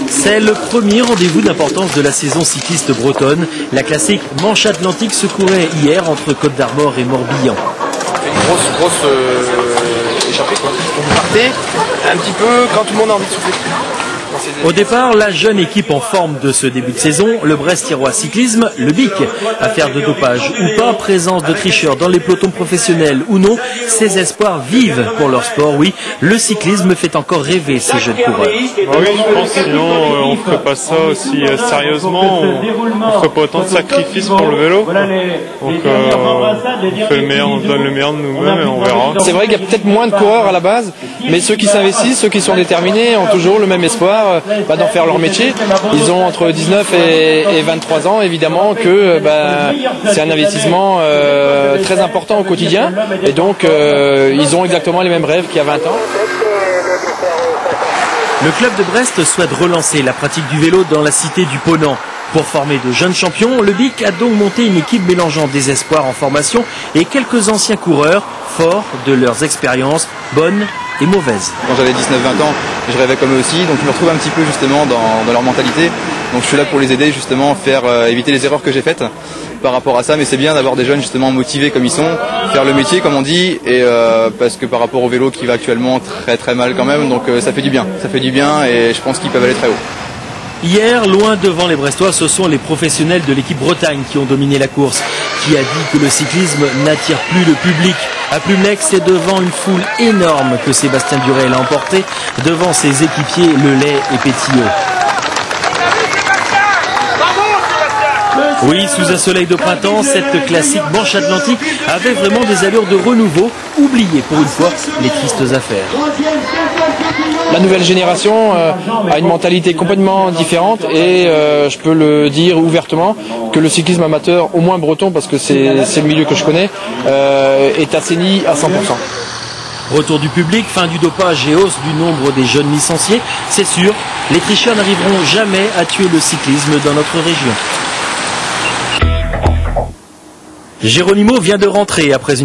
C'est le premier rendez-vous d'importance de la saison cycliste bretonne. La classique Manche Atlantique se courait hier entre Côte d'Armor et Morbihan. Une grosse échappée quoi. Vous partez un petit peu quand tout le monde a envie de souffler. Au départ, la jeune équipe en forme de ce début de saison, le Brest-Thiérois Cyclisme, le BIC. Affaire de dopage ou pas, présence de tricheurs dans les pelotons professionnels ou non, ces espoirs vivent pour leur sport, oui. Le cyclisme fait encore rêver ces jeunes coureurs. Oui, je pense, sinon on ne ferait pas ça aussi sérieusement, on ne ferait pas autant de sacrifices pour le vélo. Donc on fait le meilleur, on donne le meilleur de nous-mêmes et on verra. C'est vrai qu'il y a peut-être moins de coureurs à la base, mais ceux qui s'investissent, ceux qui sont déterminés ont toujours le même espoir d'en faire leur métier. Ils ont entre 19 et 23 ans, évidemment que c'est un investissement très important au quotidien et donc ils ont exactement les mêmes rêves qu'il y a 20 ans. Le club de Brest souhaite relancer la pratique du vélo dans la cité du Ponant. Pour former de jeunes champions, le BIC a donc monté une équipe mélangeant des espoirs en formation et quelques anciens coureurs, forts de leurs expériences, bonnes et mauvaises. Quand j'avais 19-20 ans, je rêvais comme eux aussi, donc je me retrouve un petit peu justement dans leur mentalité. Donc je suis là pour les aider justement, éviter les erreurs que j'ai faites par rapport à ça, mais c'est bien d'avoir des jeunes justement motivés comme ils sont, faire le métier comme on dit, et parce que par rapport au vélo qui va actuellement très très mal quand même, donc ça fait du bien et je pense qu'ils peuvent aller très haut. Hier, loin devant les Brestois, ce sont les professionnels de l'équipe Bretagne qui ont dominé la course. Qui a dit que le cyclisme n'attire plus le public? À Plumelec, c'est devant une foule énorme que Sébastien Durel a emporté, devant ses équipiers Lelay et Pétillot. Oui, sous un soleil de printemps, cette classique Manche Atlantique avait vraiment des allures de renouveau, oubliées pour une fois les tristes affaires. La nouvelle génération a une mentalité complètement différente et je peux le dire ouvertement que le cyclisme amateur, au moins breton, parce que c'est le milieu que je connais, est assaini à 100%. Retour du public, fin du dopage et hausse du nombre des jeunes licenciés, c'est sûr, les tricheurs n'arriveront jamais à tuer le cyclisme dans notre région. Geronimo vient de rentrer après une